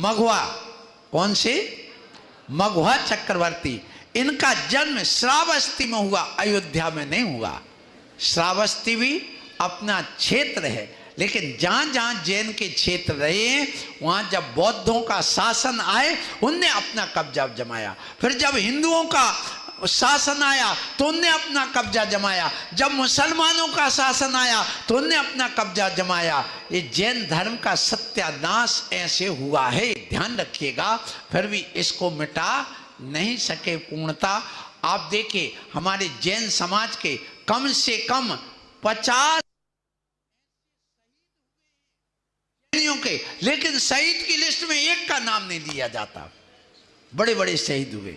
मघवा, कौन से? मघवा चक्रवर्ती। इनका जन्म श्रावस्ती में हुआ, अयोध्या में नहीं हुआ। श्रावस्ती भी अपना क्षेत्र है, लेकिन जहाँ जहाँ जैन के क्षेत्र रहे हैं वहाँ जब बौद्धों का शासन आए उनने अपना कब्जा जमाया। फिर जब हिंदुओं का शासन आया तो उनने अपना कब्जा जमाया। जब मुसलमानों का शासन आया तो उनने अपना कब्जा जमाया। ये जैन धर्म का सत्यानाश ऐसे हुआ है, ध्यान रखिएगा। फिर भी इसको मिटा नहीं सके पूर्णता। आप देखिए हमारे जैन समाज के कम से कम 50 के, लेकिन शहीद की लिस्ट में एक का नाम नहीं लिया जाता। बड़े बड़े शहीद हुए।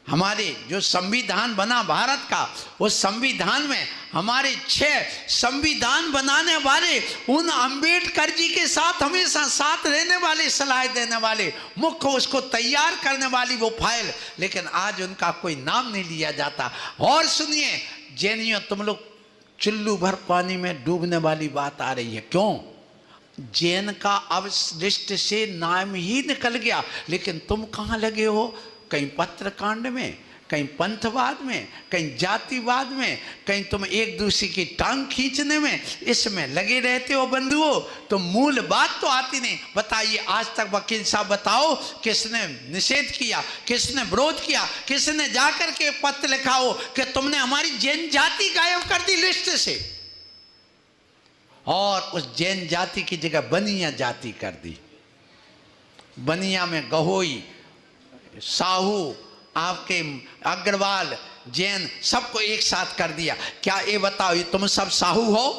हमारे जो संविधान बना भारत का, उस संविधान में हमारे 6 संविधान बनाने वाले उन अंबेडकर जी के साथ हमेशा साथ रहने वाले, सलाह देने वाले, मुख्य उसको तैयार करने वाली वो फाइल, लेकिन आज उनका कोई नाम नहीं लिया जाता। और सुनिए जैनियों, तुम लोग चुल्लू भर पानी में डूबने वाली बात आ रही है। क्यों? जैन का अब लिस्ट से नाम ही निकल गया, लेकिन तुम कहाँ लगे हो? कहीं पत्रकांड में, कहीं पंथवाद में, कहीं जातिवाद में, कहीं तुम एक दूसरे की टांग खींचने में, इसमें लगे रहते हो बंधुओं। तो मूल बात तो आती नहीं। बताइए आज तक वकील साहब बताओ किसने निषेध किया, किसने विरोध किया, किसने जाकर के पत्र लिखा हो कि तुमने हमारी जैन जाति गायब कर दी लिस्ट से, और उस जैन जाति की जगह बनिया जाति कर दी। बनिया में गहोई, साहू, आपके अग्रवाल, जैन सबको एक साथ कर दिया। क्या ये बताओ, ये तुम सब साहू हो?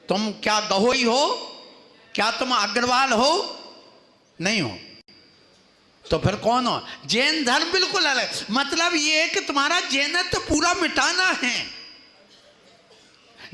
तुम क्या गहोई हो? क्या तुम अग्रवाल हो? नहीं हो। तो फिर कौन हो? जैन धर्म बिल्कुल अलग। मतलब ये है कि तुम्हारा जैनत्व पूरा मिटाना है।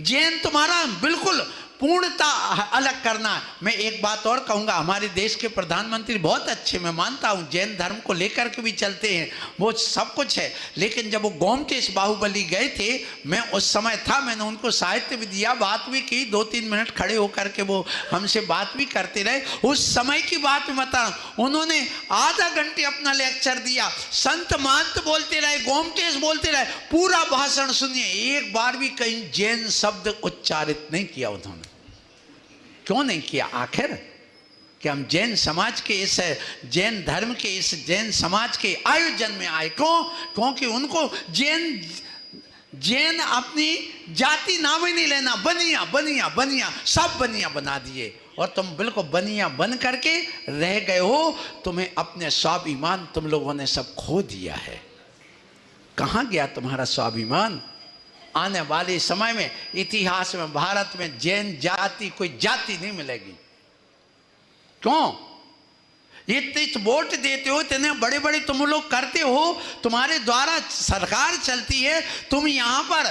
जैन तुम्हारा बिल्कुल पूर्णता अलग करना। मैं एक बात और कहूँगा, हमारे देश के प्रधानमंत्री बहुत अच्छे, मैं मानता हूँ जैन धर्म को लेकर के भी चलते हैं, वो सब कुछ है। लेकिन जब वो गोमतेश बाहुबली गए थे, मैं उस समय था, मैंने उनको साहित्य भी दिया, बात भी की, 2-3 मिनट खड़े होकर के वो हमसे बात भी करते रहे। उस समय की बात में बता, उन्होंने आधा घंटे अपना लेक्चर दिया, संत महंत बोलते रहे, गोमतेश बोलते रहे, पूरा भाषण सुनिए, एक बार भी कहीं जैन शब्द उच्चारित नहीं किया उन्होंने। क्यों नहीं किया? आखिर कि हम जैन समाज के इस जैन धर्म के इस जैन समाज के आयोजन में आए। क्यों? क्योंकि उनको जैन अपनी जाति नाम ही नहीं लेना, बनिया बनिया बनिया, सब बनिया बना दिए, और तुम बिल्कुल बनिया बन करके रह गए हो। तुम्हें अपने स्वाभिमान तुम लोगों ने सब खो दिया है। कहाँ गया तुम्हारा स्वाभिमान? आने वाले समय में इतिहास में भारत में जैन जाति कोई जाति नहीं मिलेगी। क्यों? ये वोट देते हो, इतने बड़े बड़े तुम लोग करते हो, तुम्हारे द्वारा सरकार चलती है, तुम यहाँ पर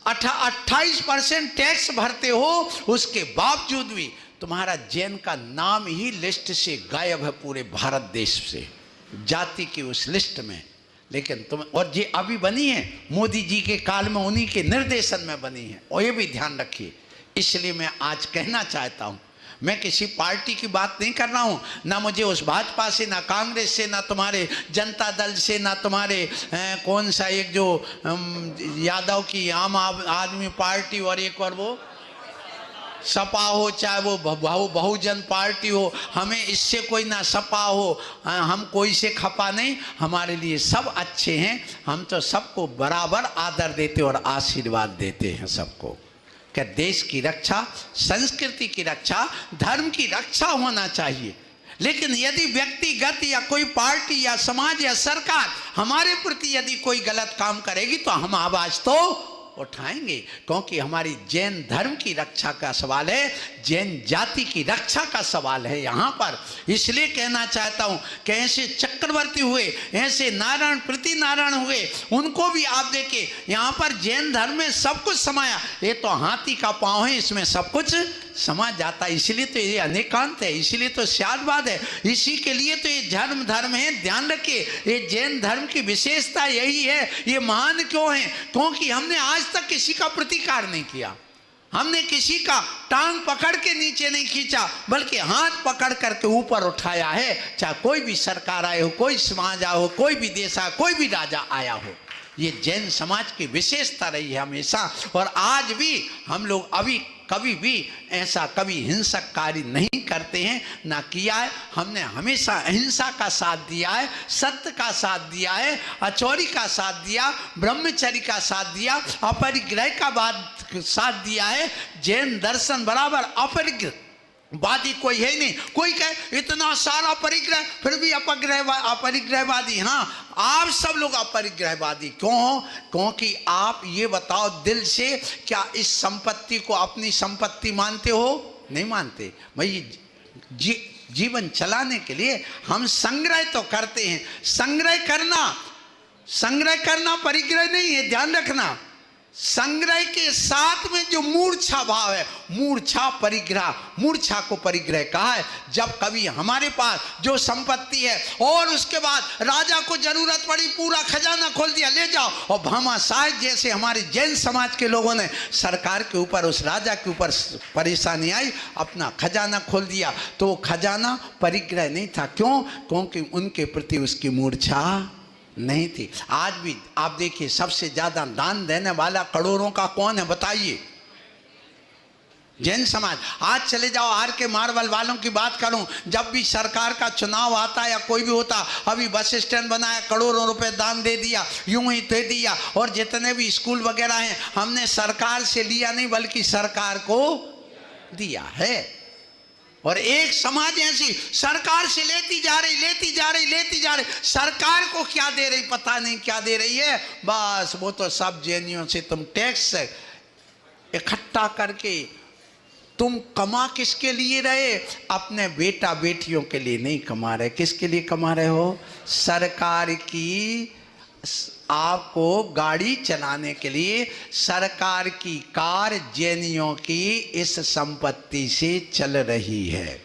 28% टैक्स भरते हो, उसके बावजूद भी तुम्हारा जैन का नाम ही लिस्ट से गायब है पूरे भारत देश से, जाति की उस लिस्ट में। लेकिन तुम, और ये अभी बनी है मोदी जी के काल में, उन्हीं के निर्देशन में बनी है, और ये भी ध्यान रखिए। इसलिए मैं आज कहना चाहता हूँ, मैं किसी पार्टी की बात नहीं कर रहा हूँ, ना मुझे उस भाजपा से, ना कांग्रेस से, ना तुम्हारे जनता दल से, ना तुम्हारे कौन सा एक जो यादव की आम आदमी पार्टी, और एक और वो सपा हो, चाहे वो बहुजन पार्टी हो, हमें इससे कोई ना सपा हो, हम कोई से खपा नहीं, हमारे लिए सब अच्छे हैं। हम तो सबको बराबर आदर देते और आशीर्वाद देते हैं सबको, कि देश की रक्षा, संस्कृति की रक्षा, धर्म की रक्षा होना चाहिए। लेकिन यदि व्यक्तिगत या कोई पार्टी या समाज या सरकार हमारे प्रति यदि कोई गलत काम करेगी तो हम आवाज तो उठाएंगे, क्योंकि हमारी जैन धर्म की रक्षा का सवाल है, जैन जाति की रक्षा का सवाल है यहाँ पर। इसलिए कहना चाहता हूँ कि ऐसे चक्रवर्ती हुए, ऐसे नारायण प्रति नारायण हुए, उनको भी आप देखिए यहाँ पर जैन धर्म में सब कुछ समाया। ये तो हाथी का पाँव है, इसमें सब कुछ समा जाता है। इसलिए तो ये अनेकांत है, इसीलिए तो शादवाद है, इसी के लिए तो ये धर्म है। ध्यान रखिए, ये जैन धर्म की विशेषता यही है। ये महान क्यों है? क्योंकि हमने आज तक किसी का प्रतिकार नहीं किया, हमने किसी का टांग पकड़ के नीचे नहीं खींचा, बल्कि हाथ पकड़ करके ऊपर उठाया है। चाहे कोई भी सरकार आए हो, कोई समाज आया हो, कोई भी देश आया, कोई भी राजा आया हो, ये जैन समाज की विशेषता रही है हमेशा। और आज भी हम लोग अभी कभी भी ऐसा कभी हिंसक कार्य नहीं करते हैं, ना किया है। हमने हमेशा अहिंसा का साथ दिया है, सत्य का साथ दिया है, अचौरी का साथ दिया, ब्रह्मचर्य का साथ दिया, अपरिग्रह का साथ दिया है। जैन दर्शन बराबर अपरिग्रहवादी कोई है नहीं। कोई कहे इतना सारा परिग्रह फिर भी अपरिग्रहवादी। हाँ, आप सब लोग अपरिग्रहवादी क्यों हो? क्योंकि आप ये बताओ दिल से, क्या इस संपत्ति को अपनी संपत्ति मानते हो? नहीं मानते। भाई जीवन चलाने के लिए हम संग्रह तो करते हैं। संग्रह करना परिग्रह नहीं है, ध्यान रखना। संग्रह के साथ में जो मूर्छा भाव है, मूर्छा परिग्रह, मूर्छा को परिग्रह कहा है। जब कभी हमारे पास जो संपत्ति है और उसके बाद राजा को जरूरत पड़ी, पूरा खजाना खोल दिया, ले जाओ। और भामाशाह जैसे हमारे जैन समाज के लोगों ने सरकार के ऊपर, उस राजा के ऊपर परेशानी आई, अपना खजाना खोल दिया, तो वो खजाना परिग्रह नहीं था। क्यों? क्योंकि उनके प्रति उसकी मूर्छा नहीं थी। आज भी आप देखिए, सबसे ज्यादा दान देने वाला करोड़ों का कौन है बताइए? जैन समाज। आज चले जाओ आर के मार्बल वालों की बात करूं, जब भी सरकार का चुनाव आता या कोई भी होता, अभी बस स्टैंड बनाया, करोड़ों रुपए दान दे दिया, यूं ही दे दिया। और जितने भी स्कूल वगैरह हैं, हमने सरकार से लिया नहीं, बल्कि सरकार को दिया है। और एक समाज ऐसी सरकार से लेती जा रही, सरकार को क्या दे रही पता नहीं क्या दे रही है। बस वो तो सब जैनियों से तुम टैक्स इकट्ठा करके तुम कमा किसके लिए रहे? अपने बेटा बेटियों के लिए नहीं कमा रहे। किसके लिए कमा रहे हो? सरकार की, आपको गाड़ी चलाने के लिए सरकार की कार जैनियों की इस संपत्ति से चल रही है।